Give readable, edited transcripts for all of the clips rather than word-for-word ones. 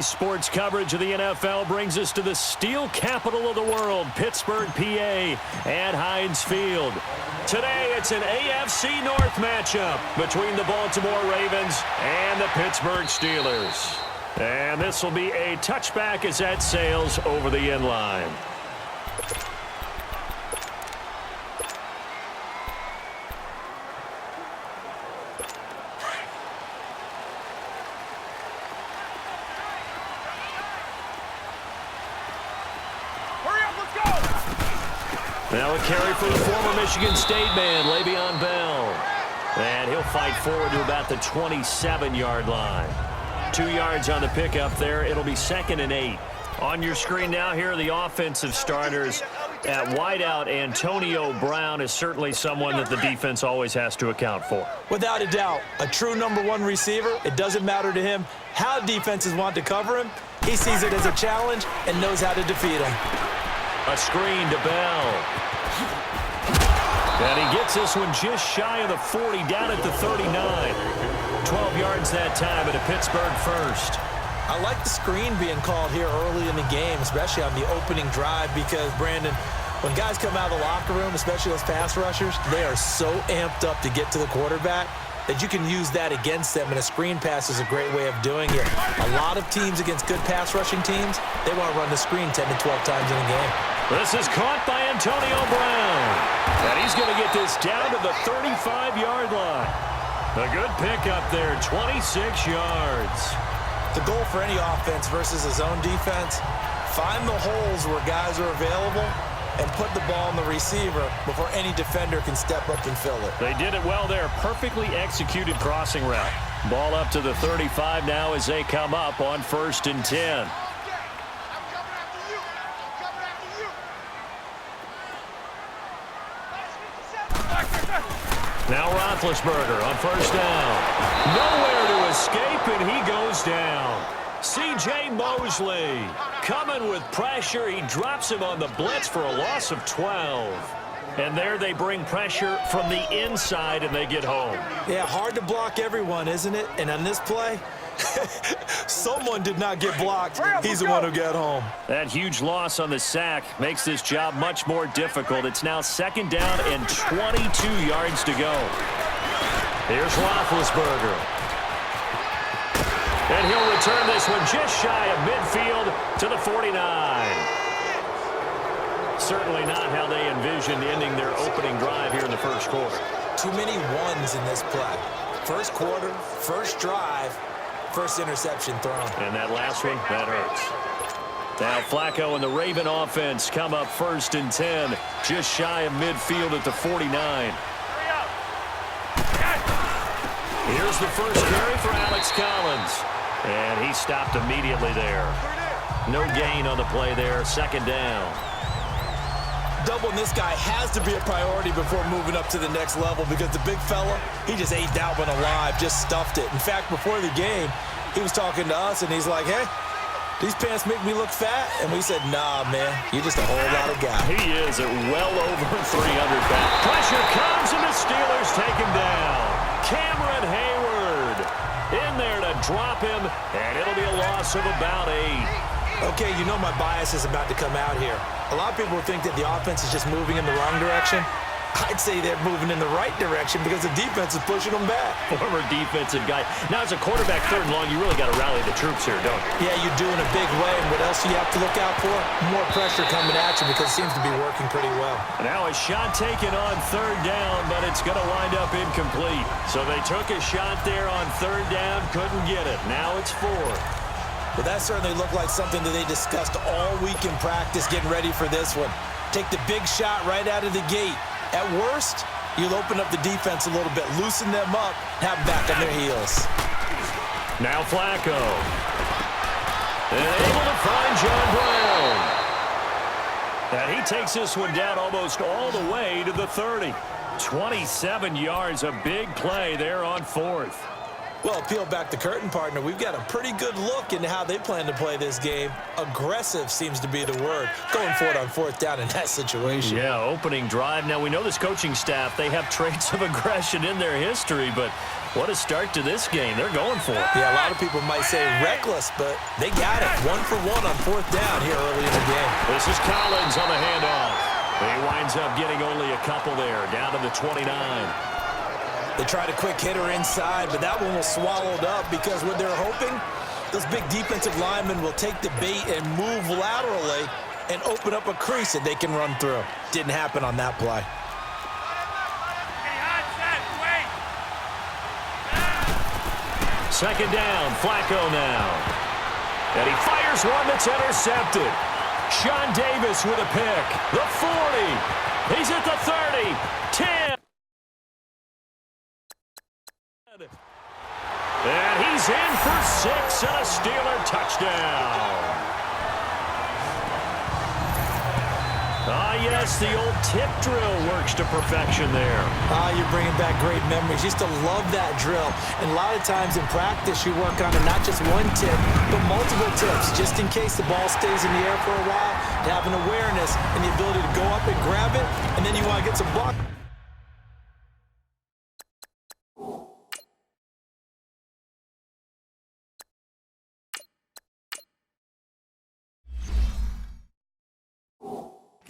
Sports coverage of the NFL brings us to the steel capital of the world, Pittsburgh, PA, at Heinz Field. Today, it's an AFC North matchup between the Baltimore Ravens and the Pittsburgh Steelers. And this will be a touchback as that sails over the end line. Now a carry for the former Michigan State man, Le'Veon Bell. And he'll fight forward to about the 27-yard line. 2 yards on the pickup there. It'll be 2nd and 8. On your screen now, here are the offensive starters. At wideout, Antonio Brown is certainly someone that the defense always has to account for. Without a doubt, a true #1 receiver. It doesn't matter to him how defenses want to cover him. He sees it as a challenge and knows how to defeat him. A screen to Bell. And he gets this one just shy of the 40, down at the 39. 12 yards that time at a Pittsburgh first. I like the screen being called here early in the game, especially on the opening drive, because, Brandon, when guys come out of the locker room, especially those pass rushers, they are so amped up to get to the quarterback that you can use that against them, and a screen pass is a great way of doing it. A lot of teams against good pass rushing teams, they want to run the screen 10 to 12 times in a game. This is caught by Antonio Brown. And he's going to get this down to the 35-yard line. A good pickup there, 26 yards. The goal for any offense versus a zone defense, find the holes where guys are available and put the ball on the receiver before any defender can step up and fill it. They did it well there. Perfectly executed crossing route. Ball up to the 35 now as they come up on 1st and 10. Now Roethlisberger on 1st down. Nowhere to escape, and he goes down. C.J. Mosley coming with pressure. He drops him on the blitz for a loss of 12. And there they bring pressure from the inside, and they get home. Yeah, hard to block everyone, isn't it? And on this play, someone did not get blocked. He's the one who got home. That huge loss on the sack makes this job much more difficult. It's now 2nd down and 22 yards to go. Here's Roethlisberger. And he'll return this one just shy of midfield to the 49. Certainly not how they envisioned ending their opening drive here in the first quarter. Too many ones in this play. First quarter, first drive, first interception thrown. And that last one, that hurts. Now Flacco and the Raven offense come up 1st and 10, just shy of midfield at the 49. Here's the first carry for Alex Collins. And he stopped immediately there. No gain on the play there, 2nd down. Doubling this guy has to be a priority before moving up to the next level, because the big fella, he just ate that one alive, just stuffed it. In fact, before the game, he was talking to us, and he's like, hey, these pants make me look fat? And we said, nah, man, you're just a whole lot of guy. He is at well over 300 pounds. Pressure comes, and the Steelers take him down. Cameron Hayward in there to drop him, and it'll be a loss of about 8. Okay, you know my bias is about to come out here. A lot of people think that the offense is just moving in the wrong direction. I'd say they're moving in the right direction because the defense is pushing them back. Former defensive guy. Now, as a quarterback 3rd and long, you really got to rally the troops here, don't you? Yeah, you do in a big way. And what else do you have to look out for? More pressure coming at you, because it seems to be working pretty well. Now a shot taken on 3rd down, but it's going to wind up incomplete. So they took a shot there on 3rd down, couldn't get it. Now it's 4th. Well, that certainly looked like something that they discussed all week in practice, getting ready for this one. Take the big shot right out of the gate. At worst, you'll open up the defense a little bit, loosen them up, have them back on their heels. Now Flacco. And able to find John Brown. And he takes this one down almost all the way to the 30. 27 yards, a big play there on 4th. Well, peel back the curtain, partner. We've got a pretty good look into how they plan to play this game. Aggressive seems to be the word. Going for it on 4th down in that situation. Yeah, opening drive. Now, we know this coaching staff, they have traits of aggression in their history, but What a start to this game. They're going for it. Yeah, a lot of people might say reckless, but they got it. 1 for 1 on 4th down here early in the game. This is Collins on the handoff. He winds up getting only a couple there, down to the 29. They tried a quick hitter inside, but that one was swallowed up because what they're hoping, those big defensive linemen will take the bait and move laterally and open up a crease that they can run through. Didn't happen on that play. Second down, Flacco now. And he fires one that's intercepted. Sean Davis with a pick. The 40. He's at the 30. 10. And he's in for 6 and a Steeler touchdown. Ah, yes, the old tip drill works to perfection there. You're bringing back great memories. Used to love that drill. And a lot of times in practice, you work on it, not just one tip, but multiple tips, just in case the ball stays in the air for a while, to have an awareness and the ability to go up and grab it, and then you want to get some block.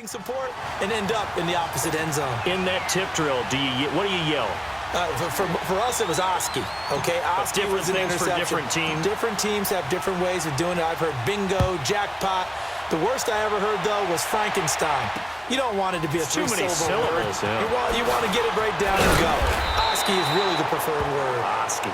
Support and end up in the opposite end zone. In that tip drill, what do you yell? For us, it was Oski. Okay, Oski was an interception. For different teams. Different teams have different ways of doing it. I've heard bingo, jackpot. The worst I ever heard, though, was Frankenstein. You don't want it to be a too many syllables. Yeah. You want to get it right down and go. Oski is really the preferred word. Oski.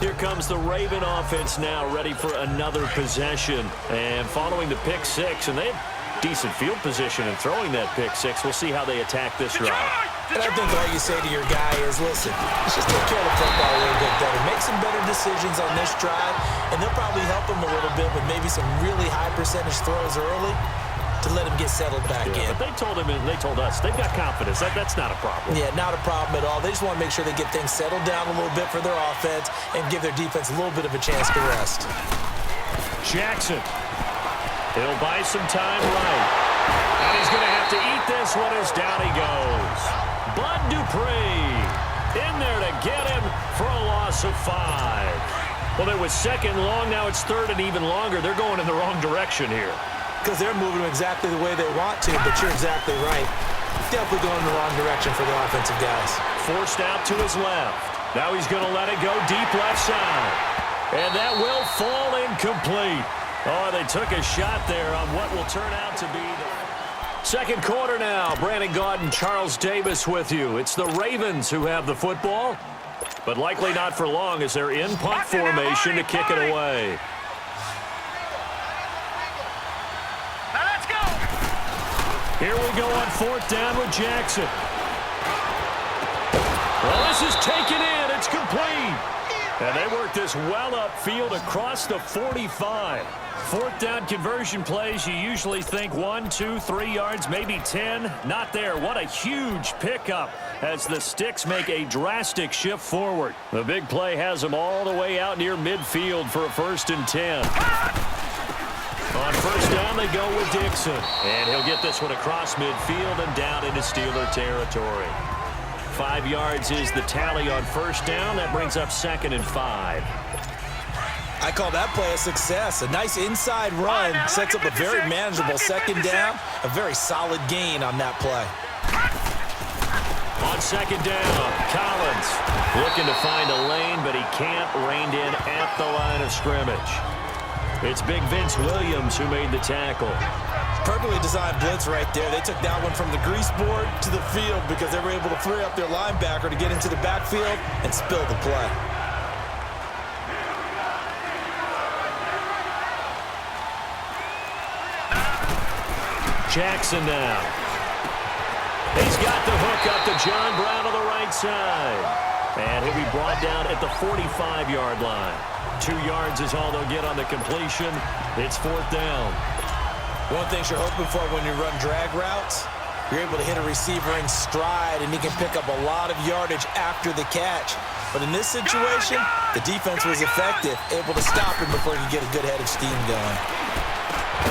Here comes the Raven offense now, ready for another possession. And following the pick 6, and they have decent field position in throwing that pick 6. We'll see how they attack this drive. And I think all you say to your guy is, listen, let's just take care of the football a little bit better. Make some better decisions on this drive, and they'll probably help him a little bit with maybe some really high percentage throws early to let him get settled back in. But they told him, and they told us, they've got confidence. That's not a problem. Yeah, not a problem at all. They just want to make sure they get things settled down a little bit for their offense and give their defense a little bit of a chance to rest. Jackson. He'll buy some time right. And he's going to have to eat this one as down he goes. Bud Dupree in there to get him for a loss of 5. Well, it was second long. Now it's third and even longer. They're going in the wrong direction here. Because they're moving exactly the way they want to, but you're exactly right. Definitely going in the wrong direction for the offensive guys. Forced out to his left. Now he's going to let it go deep left side. And that will fall incomplete. Oh, they took a shot there on what will turn out to be the second quarter now. Brandon Gaudin, Charles Davis with you. It's the Ravens who have the football, but likely not for long as they're in punt formation to kick it away. Here we go on 4th down with Jackson. Well, this is taken in. It's complete. And they work this well upfield across the 45. 4th down conversion plays, you usually think 1, 2, 3 yards, maybe 10. Not there. What a huge pickup as the Sticks make a drastic shift forward. The big play has them all the way out near midfield for a 1st and 10. On 1st down, they go with Dixon. And he'll get this one across midfield and down into Steeler territory. 5 yards is the tally on 1st down. That brings up 2nd and 5. I call that play a success. A nice inside run sets up a very manageable 2nd down. A very solid gain on that play. On 2nd down, Collins looking to find a lane, but he can't. Reined in at the line of scrimmage. It's Big Vince Williams who made the tackle. Perfectly designed blitz right there. They took that one from the grease board to the field because they were able to free up their linebacker to get into the backfield and spill the play. Jackson now. He's got the hook up to John Brown on the right side. And he'll be brought down at the 45-yard line. 2 yards is all they'll get on the completion. It's 4th down. One thing you're hoping for when you run drag routes, you're able to hit a receiver in stride, and he can pick up a lot of yardage after the catch. But in this situation, the defense was effective, able to stop him before he could get a good head of steam going.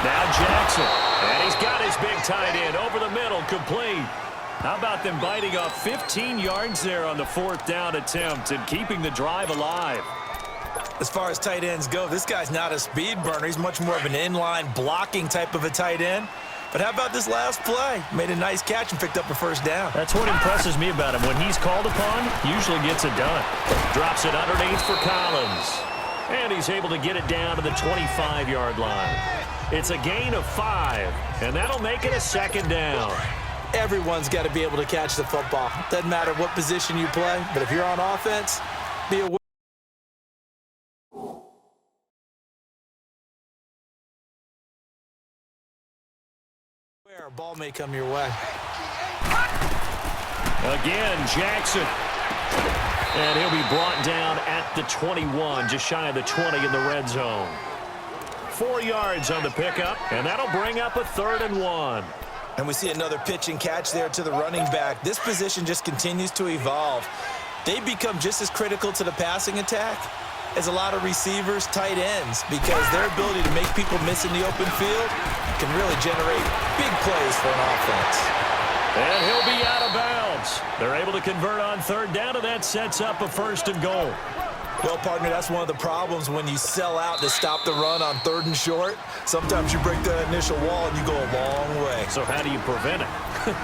Now Jackson. And he's got his big tight end over the middle, complete. How about them biting off 15 yards there on the 4th down attempt and keeping the drive alive? As far as tight ends go, this guy's not a speed burner. He's much more of an inline blocking type of a tight end. But how about this last play? Made a nice catch and picked up a first down. That's what impresses me about him. When he's called upon, usually gets it done. Drops it underneath for Collins. And he's able to get it down to the 25-yard line. It's a gain of 5, and that'll make it a 2nd down. Everyone's got to be able to catch the football. Doesn't matter what position you play, but if you're on offense, be aware. A ball may come your way. Again, Jackson. And he'll be brought down at the 21, just shy of the 20 in the red zone. 4 yards on the pickup, and that'll bring up a 3rd and 1. And we see another pitch and catch there to the running back. This position just continues to evolve. They become just as critical to the passing attack as a lot of receivers, tight ends, because their ability to make people miss in the open field can really generate big plays for an offense. And he'll be out of bounds. They're able to convert on 3rd down, and that sets up a 1st and goal. Well, partner, that's one of the problems when you sell out to stop the run on 3rd and short. Sometimes you break that initial wall and you go a long way. So how do you prevent it?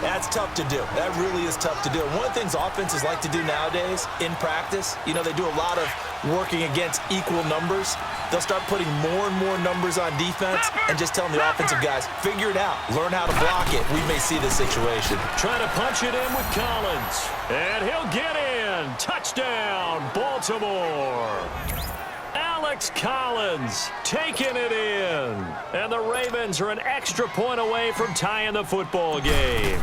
That's tough to do. That really is tough to do. One of the things offenses like to do nowadays in practice, you know, they do a lot of working against equal numbers. They'll start putting more and more numbers on defense and just telling the offensive guys, figure it out. Learn how to block it. We may see this situation. Trying to punch it in with Collins. And he'll get in. Touchdown, Baltimore. Alex Collins taking it in. And the Ravens are an extra point away from tying the football game.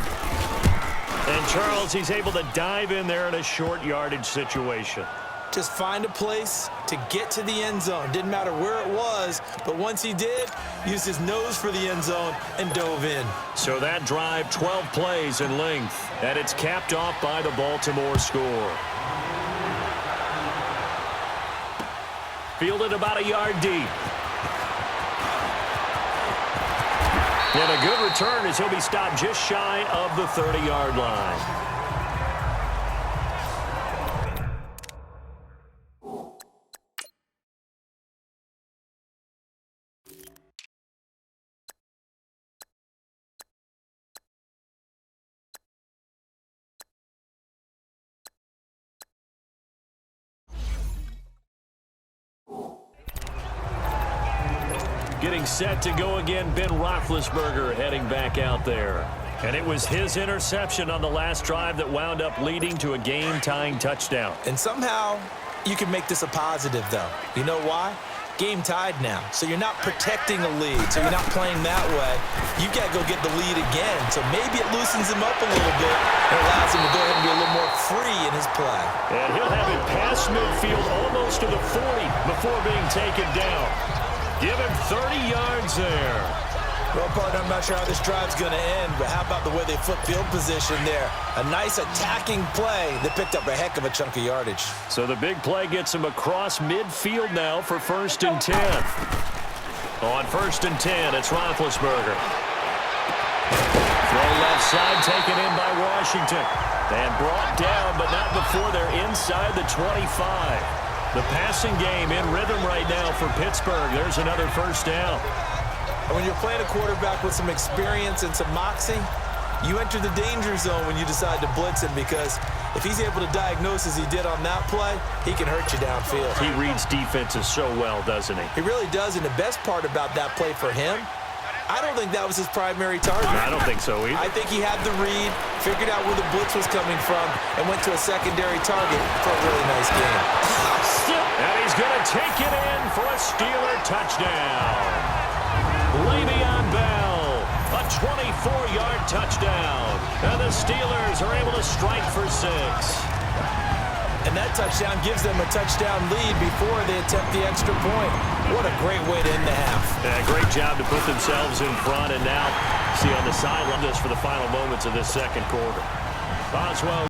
And Charles, he's able to dive in there in a short yardage situation. Just find a place to get to the end zone. Didn't matter where it was, but once he did, used his nose for the end zone and dove in. So that drive, 12 plays in length, and it's capped off by the Baltimore score. Fielded about a yard deep. And a good return as he'll be stopped just shy of the 30-yard line. Getting set to go again, Ben Roethlisberger heading back out there. And it was his interception on the last drive that wound up leading to a game-tying touchdown. And somehow you can make this a positive, though. You know why? Game tied now. So you're not protecting a lead. So you're not playing that way. You got to go get the lead again. So maybe it loosens him up a little bit and allows him to go ahead and be a little more free in his play. And he'll have it past midfield almost to the 40 before being taken down. Give him 30 yards there. Well, partner, I'm not sure how this drive's going to end, but how about the way they flip field position there? A nice attacking play that picked up a heck of a chunk of yardage. So the big play gets him across midfield now for 1st and 10. On 1st and 10, it's Roethlisberger. Throw left side taken in by Washington. And brought down, but not before they're inside the 25. The passing game in rhythm right now for Pittsburgh. There's another 1st down. And when you're playing a quarterback with some experience and some moxie, you enter the danger zone when you decide to blitz him, because if he's able to diagnose as he did on that play, he can hurt you downfield. He reads defenses so well, doesn't he? He really does, and the best part about that play for him, I don't think that was his primary target. I don't think so either. I think he had the read, figured out where the blitz was coming from, and went to a secondary target for a really nice game. And he's going to take it in for a Steeler touchdown. Le'Veon Bell, a 24-yard touchdown. And the Steelers are able to strike for 6. And that touchdown gives them a touchdown lead before they attempt the extra point. What a great way to end the half. Yeah, great job to put themselves in front, and now see on the sideline this for the final moments of this second quarter. Boswell